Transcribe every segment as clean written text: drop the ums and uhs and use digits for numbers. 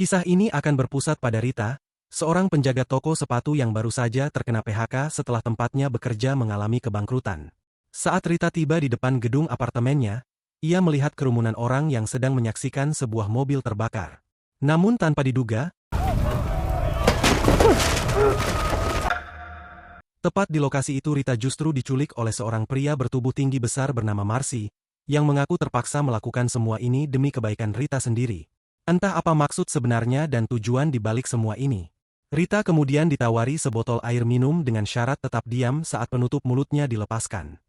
Kisah ini akan berpusat pada Rita, seorang penjaga toko sepatu yang baru saja terkena PHK setelah tempatnya bekerja mengalami kebangkrutan. Saat Rita tiba di depan gedung apartemennya, ia melihat kerumunan orang yang sedang menyaksikan sebuah mobil terbakar. Namun tanpa diduga, tepat di lokasi itu Rita justru diculik oleh seorang pria bertubuh tinggi besar bernama Marcy, yang mengaku terpaksa melakukan semua ini demi kebaikan Rita sendiri. Entah apa maksud sebenarnya dan tujuan di balik semua ini. Rita kemudian ditawari sebotol air minum dengan syarat tetap diam saat penutup mulutnya dilepaskan.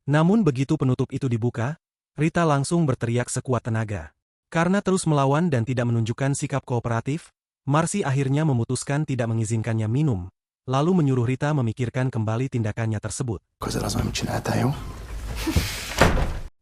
Namun begitu penutup itu dibuka, Rita langsung berteriak sekuat tenaga. Karena terus melawan dan tidak menunjukkan sikap kooperatif, Marcy akhirnya memutuskan tidak mengizinkannya minum, lalu menyuruh Rita memikirkan kembali tindakannya tersebut.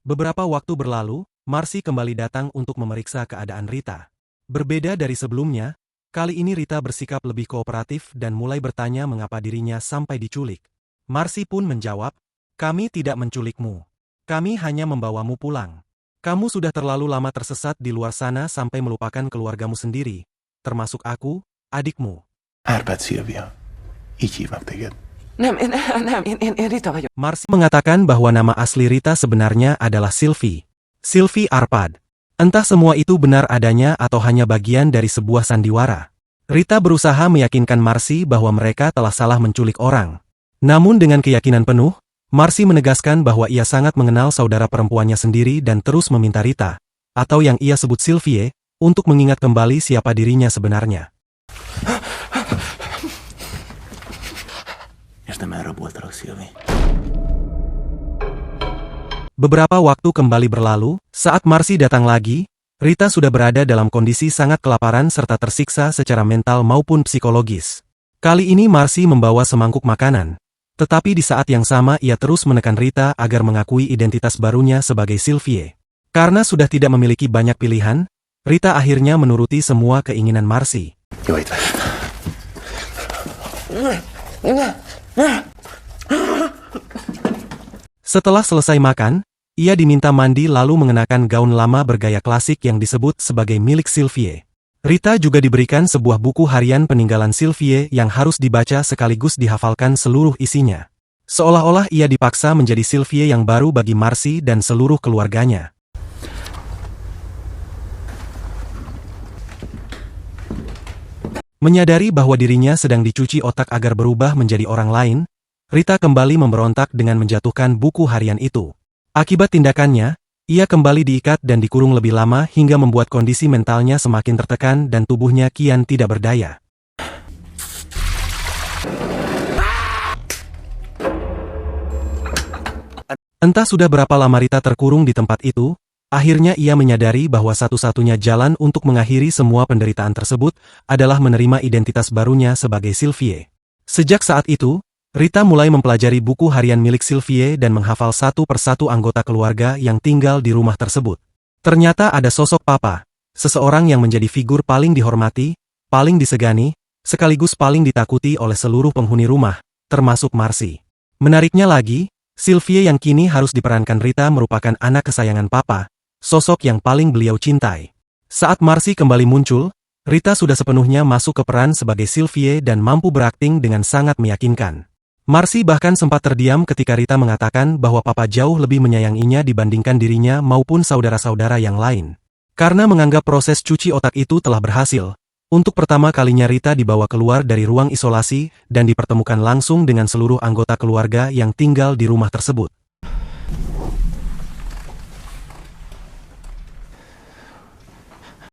Beberapa waktu berlalu, Marcy kembali datang untuk memeriksa keadaan Rita. Berbeda dari sebelumnya, kali ini Rita bersikap lebih kooperatif dan mulai bertanya mengapa dirinya sampai diculik. Marcy pun menjawab, "Kami tidak menculikmu. Kami hanya membawamu pulang. Kamu sudah terlalu lama tersesat di luar sana sampai melupakan keluargamu sendiri, termasuk aku, adikmu." Marcy mengatakan bahwa nama asli Rita sebenarnya adalah Sylvie Arpad. Entah semua itu benar adanya atau hanya bagian dari sebuah sandiwara. Rita berusaha meyakinkan Marcy bahwa mereka telah salah menculik orang. Namun dengan keyakinan penuh, Marcy menegaskan bahwa ia sangat mengenal saudara perempuannya sendiri dan terus meminta Rita, atau yang ia sebut Sylvie, untuk mengingat kembali siapa dirinya sebenarnya. Beberapa waktu kembali berlalu, saat Marcy datang lagi, Rita sudah berada dalam kondisi sangat kelaparan serta tersiksa secara mental maupun psikologis. Kali ini Marcy membawa semangkuk makanan, tetapi di saat yang sama ia terus menekan Rita agar mengakui identitas barunya sebagai Sylvie. Karena sudah tidak memiliki banyak pilihan, Rita akhirnya menuruti semua keinginan Marcy. Setelah selesai makan, ia diminta mandi lalu mengenakan gaun lama bergaya klasik yang disebut sebagai milik Sylvie. Rita juga diberikan sebuah buku harian peninggalan Sylvie yang harus dibaca sekaligus dihafalkan seluruh isinya. Seolah-olah ia dipaksa menjadi Sylvie yang baru bagi Marcy dan seluruh keluarganya. Menyadari bahwa dirinya sedang dicuci otak agar berubah menjadi orang lain, Rita kembali memberontak dengan menjatuhkan buku harian itu. Akibat tindakannya, ia kembali diikat dan dikurung lebih lama hingga membuat kondisi mentalnya semakin tertekan dan tubuhnya kian tidak berdaya. Entah sudah berapa lama Rita terkurung di tempat itu, akhirnya ia menyadari bahwa satu-satunya jalan untuk mengakhiri semua penderitaan tersebut adalah menerima identitas barunya sebagai Sylvie. Sejak saat itu, Rita mulai mempelajari buku harian milik Sylvie dan menghafal satu persatu anggota keluarga yang tinggal di rumah tersebut. Ternyata ada sosok papa, seseorang yang menjadi figur paling dihormati, paling disegani, sekaligus paling ditakuti oleh seluruh penghuni rumah, termasuk Marcy. Menariknya lagi, Sylvie yang kini harus diperankan Rita merupakan anak kesayangan papa, sosok yang paling beliau cintai. Saat Marcy kembali muncul, Rita sudah sepenuhnya masuk ke peran sebagai Sylvie dan mampu berakting dengan sangat meyakinkan. Marcy bahkan sempat terdiam ketika Rita mengatakan bahwa papa jauh lebih menyayanginya dibandingkan dirinya maupun saudara-saudara yang lain. Karena menganggap proses cuci otak itu telah berhasil, untuk pertama kalinya Rita dibawa keluar dari ruang isolasi dan dipertemukan langsung dengan seluruh anggota keluarga yang tinggal di rumah tersebut.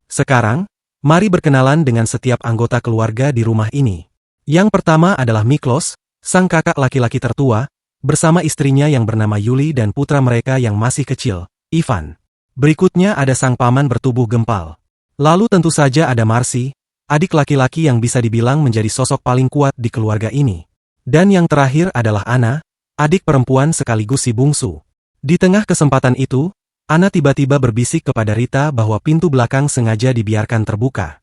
Sekarang, mari berkenalan dengan setiap anggota keluarga di rumah ini. Yang pertama adalah Miklos, sang kakak laki-laki tertua, bersama istrinya yang bernama Yuli dan putra mereka yang masih kecil, Ivan. Berikutnya ada sang paman bertubuh gempal. Lalu tentu saja ada Marcy, adik laki-laki yang bisa dibilang menjadi sosok paling kuat di keluarga ini. Dan yang terakhir adalah Anna, adik perempuan sekaligus si bungsu. Di tengah kesempatan itu, Anna tiba-tiba berbisik kepada Rita bahwa pintu belakang sengaja dibiarkan terbuka.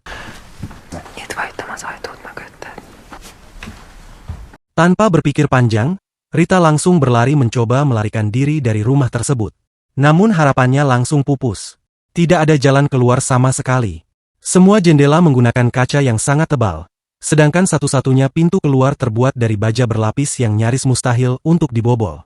Tanpa berpikir panjang, Rita langsung berlari mencoba melarikan diri dari rumah tersebut. Namun harapannya langsung pupus. Tidak ada jalan keluar sama sekali. Semua jendela menggunakan kaca yang sangat tebal, sedangkan satu-satunya pintu keluar terbuat dari baja berlapis yang nyaris mustahil untuk dibobol.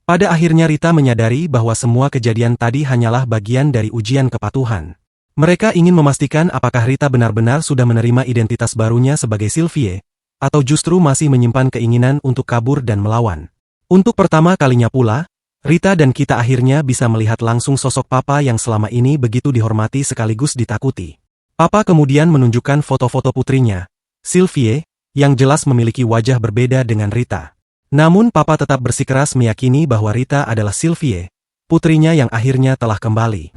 Pada akhirnya Rita menyadari bahwa semua kejadian tadi hanyalah bagian dari ujian kepatuhan. Mereka ingin memastikan apakah Rita benar-benar sudah menerima identitas barunya sebagai Sylvie, atau justru masih menyimpan keinginan untuk kabur dan melawan. Untuk pertama kalinya pula, Rita dan kita akhirnya bisa melihat langsung sosok Papa yang selama ini begitu dihormati sekaligus ditakuti. Papa kemudian menunjukkan foto-foto putrinya, Sylvie, yang jelas memiliki wajah berbeda dengan Rita. Namun Papa tetap bersikeras meyakini bahwa Rita adalah Sylvie, putrinya yang akhirnya telah kembali.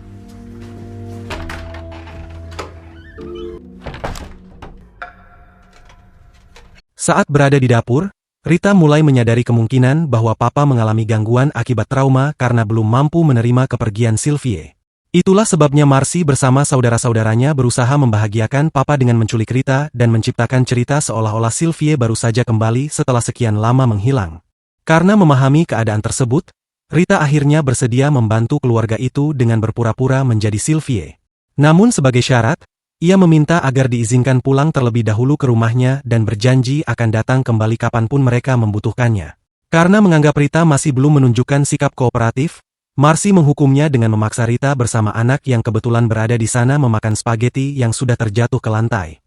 Saat berada di dapur, Rita mulai menyadari kemungkinan bahwa Papa mengalami gangguan akibat trauma karena belum mampu menerima kepergian Sylvie. Itulah sebabnya Marcy bersama saudara-saudaranya berusaha membahagiakan Papa dengan menculik Rita dan menciptakan cerita seolah-olah Sylvie baru saja kembali setelah sekian lama menghilang. Karena memahami keadaan tersebut, Rita akhirnya bersedia membantu keluarga itu dengan berpura-pura menjadi Sylvie. Namun sebagai syarat, ia meminta agar diizinkan pulang terlebih dahulu ke rumahnya dan berjanji akan datang kembali kapanpun mereka membutuhkannya. Karena menganggap Rita masih belum menunjukkan sikap kooperatif, Marcy menghukumnya dengan memaksa Rita bersama anak yang kebetulan berada di sana memakan spaghetti yang sudah terjatuh ke lantai.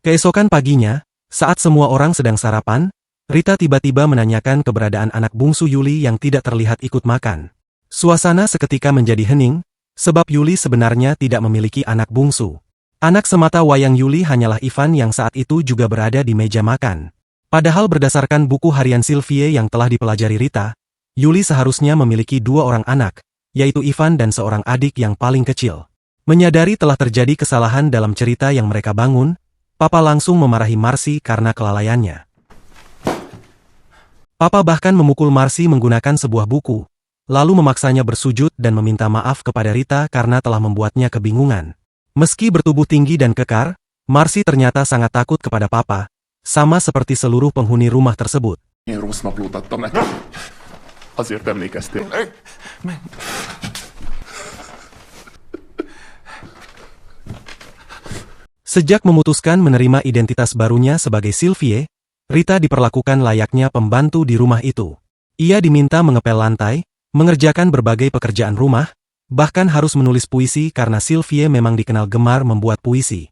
Keesokan paginya, saat semua orang sedang sarapan, Rita tiba-tiba menanyakan keberadaan anak bungsu Yuli yang tidak terlihat ikut makan. Suasana seketika menjadi hening, sebab Yuli sebenarnya tidak memiliki anak bungsu. Anak semata wayang Yuli hanyalah Ivan yang saat itu juga berada di meja makan. Padahal berdasarkan buku harian Sylvie yang telah dipelajari Rita, Yuli seharusnya memiliki 2 orang anak, yaitu Ivan dan seorang adik yang paling kecil. Menyadari telah terjadi kesalahan dalam cerita yang mereka bangun, Papa langsung memarahi Marcy karena kelalaiannya. Papa bahkan memukul Marcy menggunakan sebuah buku, lalu memaksanya bersujud dan meminta maaf kepada Rita karena telah membuatnya kebingungan. Meski bertubuh tinggi dan kekar, Marcy ternyata sangat takut kepada Papa, sama seperti seluruh penghuni rumah tersebut. Sejak memutuskan menerima identitas barunya sebagai Sylvie, Rita diperlakukan layaknya pembantu di rumah itu. Ia diminta mengepel lantai, mengerjakan berbagai pekerjaan rumah, bahkan harus menulis puisi karena Sylvie memang dikenal gemar membuat puisi.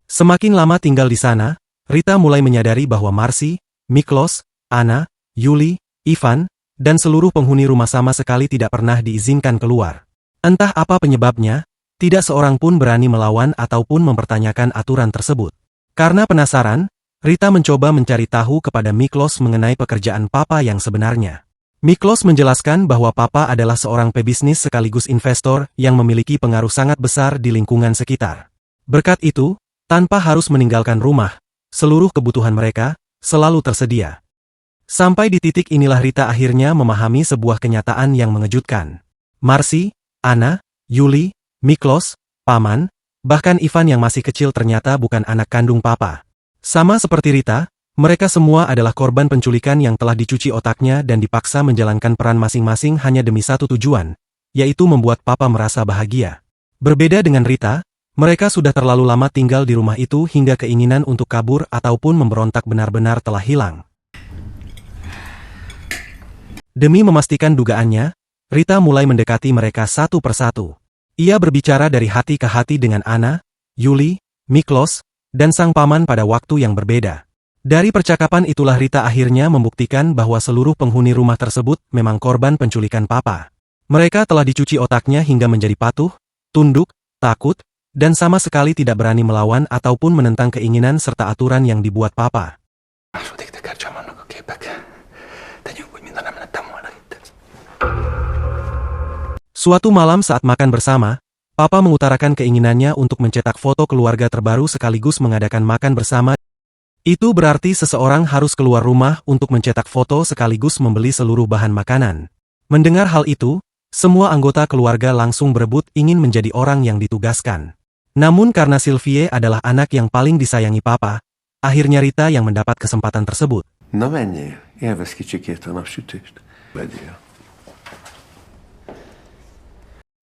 Semakin lama tinggal di sana, Rita mulai menyadari bahwa Marcy, Miklos, Anna, Yuli, Ivan, dan seluruh penghuni rumah sama sekali tidak pernah diizinkan keluar. Entah apa penyebabnya, tidak seorang pun berani melawan ataupun mempertanyakan aturan tersebut. Karena penasaran, Rita mencoba mencari tahu kepada Miklos mengenai pekerjaan Papa yang sebenarnya. Miklos menjelaskan bahwa Papa adalah seorang pebisnis sekaligus investor yang memiliki pengaruh sangat besar di lingkungan sekitar. Berkat itu, tanpa harus meninggalkan rumah, seluruh kebutuhan mereka selalu tersedia. Sampai di titik inilah Rita akhirnya memahami sebuah kenyataan yang mengejutkan. Marcy, Anna, Yuli, Miklos, Paman, bahkan Ivan yang masih kecil ternyata bukan anak kandung Papa. Sama seperti Rita, mereka semua adalah korban penculikan yang telah dicuci otaknya dan dipaksa menjalankan peran masing-masing hanya demi satu tujuan, yaitu membuat Papa merasa bahagia. Berbeda dengan Rita, mereka sudah terlalu lama tinggal di rumah itu hingga keinginan untuk kabur ataupun memberontak benar-benar telah hilang. Demi memastikan dugaannya, Rita mulai mendekati mereka satu persatu. Ia berbicara dari hati ke hati dengan Anna, Yuli, Miklos, dan sang paman pada waktu yang berbeda. Dari percakapan itulah Rita akhirnya membuktikan bahwa seluruh penghuni rumah tersebut memang korban penculikan Papa. Mereka telah dicuci otaknya hingga menjadi patuh, tunduk, takut, dan sama sekali tidak berani melawan ataupun menentang keinginan serta aturan yang dibuat Papa. Suatu malam saat makan bersama, Papa mengutarakan keinginannya untuk mencetak foto keluarga terbaru sekaligus mengadakan makan bersama. Itu berarti seseorang harus keluar rumah untuk mencetak foto sekaligus membeli seluruh bahan makanan. Mendengar hal itu, semua anggota keluarga langsung berebut ingin menjadi orang yang ditugaskan. Namun karena Sylvie adalah anak yang paling disayangi Papa, akhirnya Rita yang mendapat kesempatan tersebut. Na menjél, élvezd kicsikét a napsütést. Vegyél.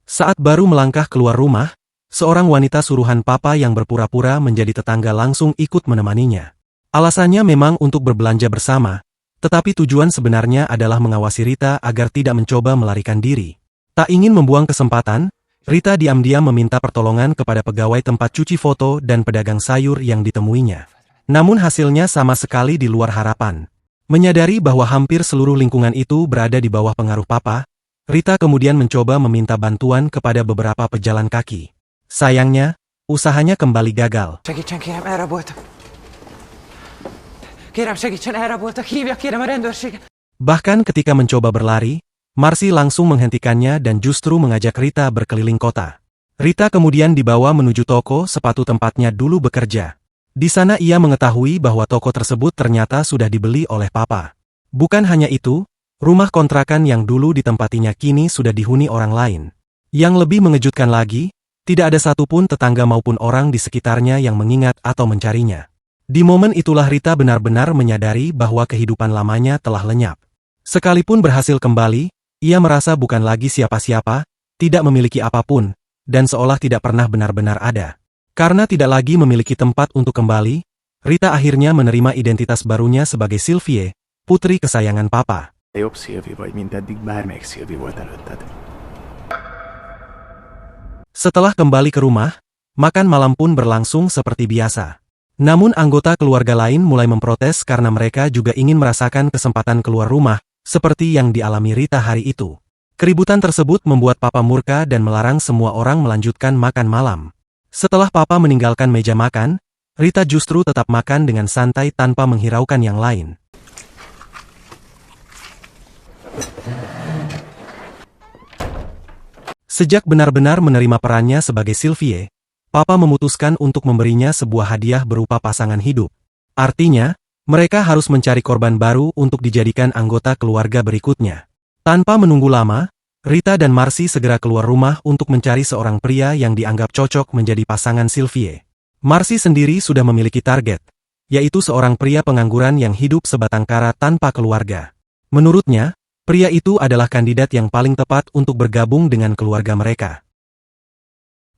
Saat baru melangkah keluar rumah, seorang wanita suruhan Papa yang berpura-pura menjadi tetangga langsung ikut menemaninya. Alasannya memang untuk berbelanja bersama, tetapi tujuan sebenarnya adalah mengawasi Rita agar tidak mencoba melarikan diri. Tak ingin membuang kesempatan, Rita diam-diam meminta pertolongan kepada pegawai tempat cuci foto dan pedagang sayur yang ditemuinya. Namun hasilnya sama sekali di luar harapan. Menyadari bahwa hampir seluruh lingkungan itu berada di bawah pengaruh Papa, Rita kemudian mencoba meminta bantuan kepada beberapa pejalan kaki. Sayangnya, usahanya kembali gagal. Segítsen, kérem, erre voltak. Kérem, segítsen, erre voltak. Hívják, kérem, a rendőrséget. Bahkan ketika mencoba berlari, Marcy langsung menghentikannya dan justru mengajak Rita berkeliling kota. Rita kemudian dibawa menuju toko sepatu tempatnya dulu bekerja. Di sana ia mengetahui bahwa toko tersebut ternyata sudah dibeli oleh Papa. Bukan hanya itu, rumah kontrakan yang dulu ditempatinya kini sudah dihuni orang lain. Yang lebih mengejutkan lagi, tidak ada satupun tetangga maupun orang di sekitarnya yang mengingat atau mencarinya. Di momen itulah Rita benar-benar menyadari bahwa kehidupan lamanya telah lenyap. Sekalipun berhasil kembali, ia merasa bukan lagi siapa-siapa, tidak memiliki apapun, dan seolah tidak pernah benar-benar ada. Karena tidak lagi memiliki tempat untuk kembali, Rita akhirnya menerima identitas barunya sebagai Sylvie, putri kesayangan Papa. Jobb Sylvie vagy, mint eddig bármelyik Sylvie volt előtted. Setelah kembali ke rumah, makan malam pun berlangsung seperti biasa. Namun anggota keluarga lain mulai memprotes karena mereka juga ingin merasakan kesempatan keluar rumah, seperti yang dialami Rita hari itu. Keributan tersebut membuat Papa murka dan melarang semua orang melanjutkan makan malam. Setelah Papa meninggalkan meja makan, Rita justru tetap makan dengan santai tanpa menghiraukan yang lain. Sejak benar-benar menerima perannya sebagai Sylvie, Papa memutuskan untuk memberinya sebuah hadiah berupa pasangan hidup. Artinya, mereka harus mencari korban baru untuk dijadikan anggota keluarga berikutnya. Tanpa menunggu lama, Rita dan Marcy segera keluar rumah untuk mencari seorang pria yang dianggap cocok menjadi pasangan Sylvie. Marcy sendiri sudah memiliki target, yaitu seorang pria pengangguran yang hidup sebatang kara tanpa keluarga. Menurutnya, pria itu adalah kandidat yang paling tepat untuk bergabung dengan keluarga mereka.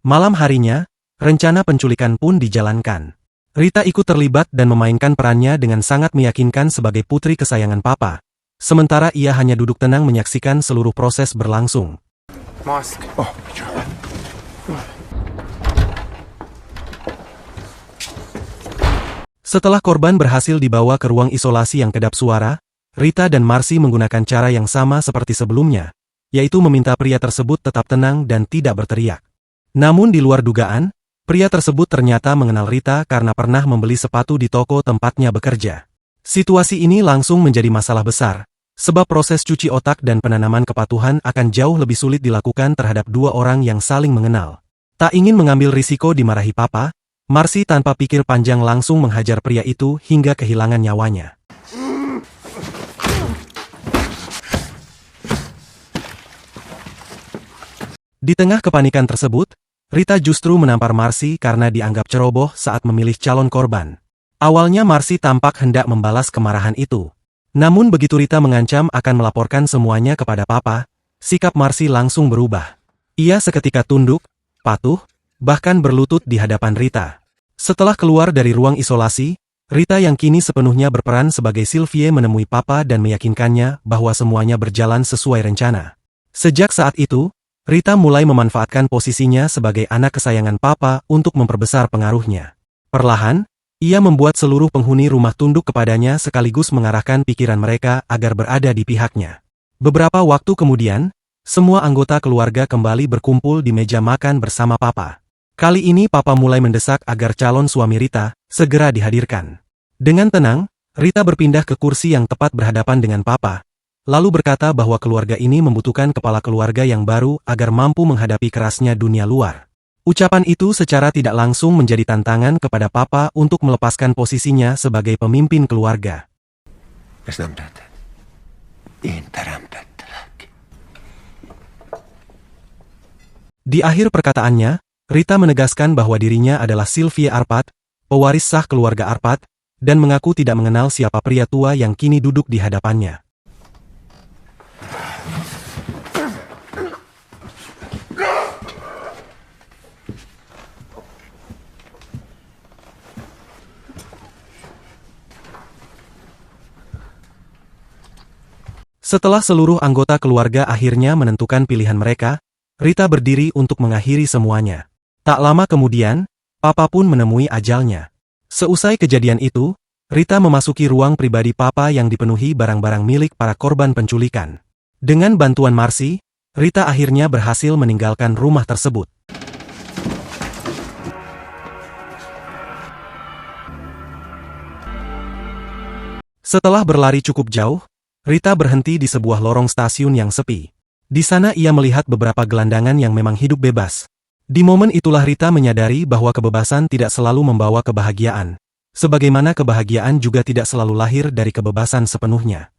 Malam harinya, rencana penculikan pun dijalankan. Rita ikut terlibat dan memainkan perannya dengan sangat meyakinkan sebagai putri kesayangan Papa. Sementara ia hanya duduk tenang menyaksikan seluruh proses berlangsung. Maszk. Setelah korban berhasil dibawa ke ruang isolasi yang kedap suara, Rita dan Marcy menggunakan cara yang sama seperti sebelumnya, yaitu meminta pria tersebut tetap tenang dan tidak berteriak. Namun di luar dugaan, pria tersebut ternyata mengenal Rita karena pernah membeli sepatu di toko tempatnya bekerja. Situasi ini langsung menjadi masalah besar, sebab proses cuci otak dan penanaman kepatuhan akan jauh lebih sulit dilakukan terhadap dua orang yang saling mengenal. Tak ingin mengambil risiko dimarahi Papa, Marcy tanpa pikir panjang langsung menghajar pria itu hingga kehilangan nyawanya. Di tengah kepanikan tersebut, Rita justru menampar Marcy karena dianggap ceroboh saat memilih calon korban. Awalnya Marcy tampak hendak membalas kemarahan itu. Namun begitu Rita mengancam akan melaporkan semuanya kepada Papa, sikap Marcy langsung berubah. Ia seketika tunduk, patuh, bahkan berlutut di hadapan Rita. Setelah keluar dari ruang isolasi, Rita yang kini sepenuhnya berperan sebagai Sylvie menemui Papa dan meyakinkannya bahwa semuanya berjalan sesuai rencana. Sejak saat itu, Rita mulai memanfaatkan posisinya sebagai anak kesayangan Papa untuk memperbesar pengaruhnya. Perlahan, ia membuat seluruh penghuni rumah tunduk kepadanya sekaligus mengarahkan pikiran mereka agar berada di pihaknya. Beberapa waktu kemudian, semua anggota keluarga kembali berkumpul di meja makan bersama Papa. Kali ini Papa mulai mendesak agar calon suami Rita segera dihadirkan. Dengan tenang, Rita berpindah ke kursi yang tepat berhadapan dengan Papa, lalu berkata bahwa keluarga ini membutuhkan kepala keluarga yang baru agar mampu menghadapi kerasnya dunia luar. Ucapan itu secara tidak langsung menjadi tantangan kepada Papa untuk melepaskan posisinya sebagai pemimpin keluarga. Ezt nem tetted. Én teremtettelek. Di akhir perkataannya, Rita menegaskan bahwa dirinya adalah Sylvie Arpad, pewaris sah keluarga Arpad, dan mengaku tidak mengenal siapa pria tua yang kini duduk di hadapannya. Setelah seluruh anggota keluarga akhirnya menentukan pilihan mereka, Rita berdiri untuk mengakhiri semuanya. Tak lama kemudian, Papa pun menemui ajalnya. Seusai kejadian itu, Rita memasuki ruang pribadi Papa yang dipenuhi barang-barang milik para korban penculikan. Dengan bantuan Marcy, Rita akhirnya berhasil meninggalkan rumah tersebut. Setelah berlari cukup jauh, Rita berhenti di sebuah lorong stasiun yang sepi. Di sana ia melihat beberapa gelandangan yang memang hidup bebas. Di momen itulah Rita menyadari bahwa kebebasan tidak selalu membawa kebahagiaan. Sebagaimana kebahagiaan juga tidak selalu lahir dari kebebasan sepenuhnya.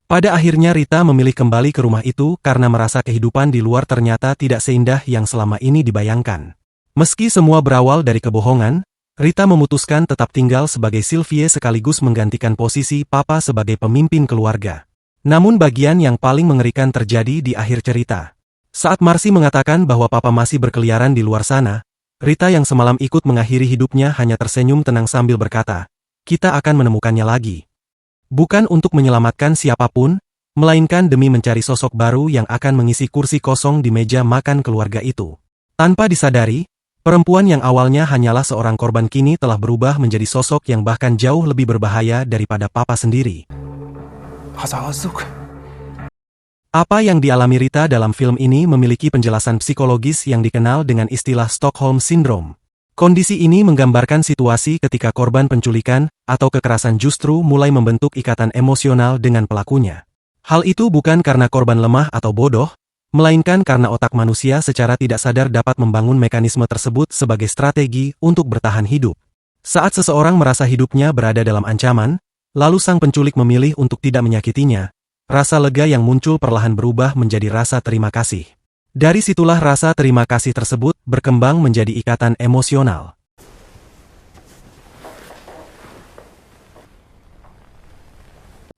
Pada akhirnya Rita memilih kembali ke rumah itu karena merasa kehidupan di luar ternyata tidak seindah yang selama ini dibayangkan. Meski semua berawal dari kebohongan, Rita memutuskan tetap tinggal sebagai Sylvie sekaligus menggantikan posisi Papa sebagai pemimpin keluarga. Namun bagian yang paling mengerikan terjadi di akhir cerita. Saat Marcy mengatakan bahwa Papa masih berkeliaran di luar sana, Rita yang semalam ikut mengakhiri hidupnya hanya tersenyum tenang sambil berkata, "Kita akan menemukannya lagi." Bukan untuk menyelamatkan siapapun, melainkan demi mencari sosok baru yang akan mengisi kursi kosong di meja makan keluarga itu. Tanpa disadari, perempuan yang awalnya hanyalah seorang korban kini telah berubah menjadi sosok yang bahkan jauh lebih berbahaya daripada Papa sendiri. Hazahozzuk. Apa yang dialami Rita dalam film ini memiliki penjelasan psikologis yang dikenal dengan istilah Stockholm Syndrome. Kondisi ini menggambarkan situasi ketika korban penculikan atau kekerasan justru mulai membentuk ikatan emosional dengan pelakunya. Hal itu bukan karena korban lemah atau bodoh, melainkan karena otak manusia secara tidak sadar dapat membangun mekanisme tersebut sebagai strategi untuk bertahan hidup. Saat seseorang merasa hidupnya berada dalam ancaman, lalu sang penculik memilih untuk tidak menyakitinya, rasa lega yang muncul perlahan berubah menjadi rasa terima kasih. Dari situlah rasa terima kasih tersebut berkembang menjadi ikatan emosional.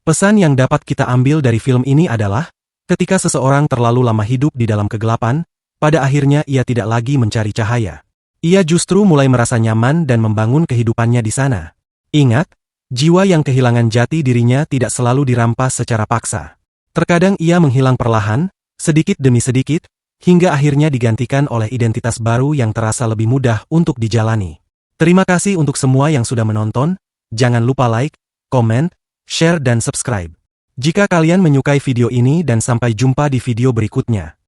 Pesan yang dapat kita ambil dari film ini adalah, ketika seseorang terlalu lama hidup di dalam kegelapan, pada akhirnya ia tidak lagi mencari cahaya. Ia justru mulai merasa nyaman dan membangun kehidupannya di sana. Ingat, jiwa yang kehilangan jati dirinya tidak selalu dirampas secara paksa. Terkadang ia menghilang perlahan, sedikit demi sedikit, hingga akhirnya digantikan oleh identitas baru yang terasa lebih mudah untuk dijalani. Terima kasih untuk semua yang sudah menonton, jangan lupa like, komen, share dan subscribe. Jika kalian menyukai video ini dan sampai jumpa di video berikutnya.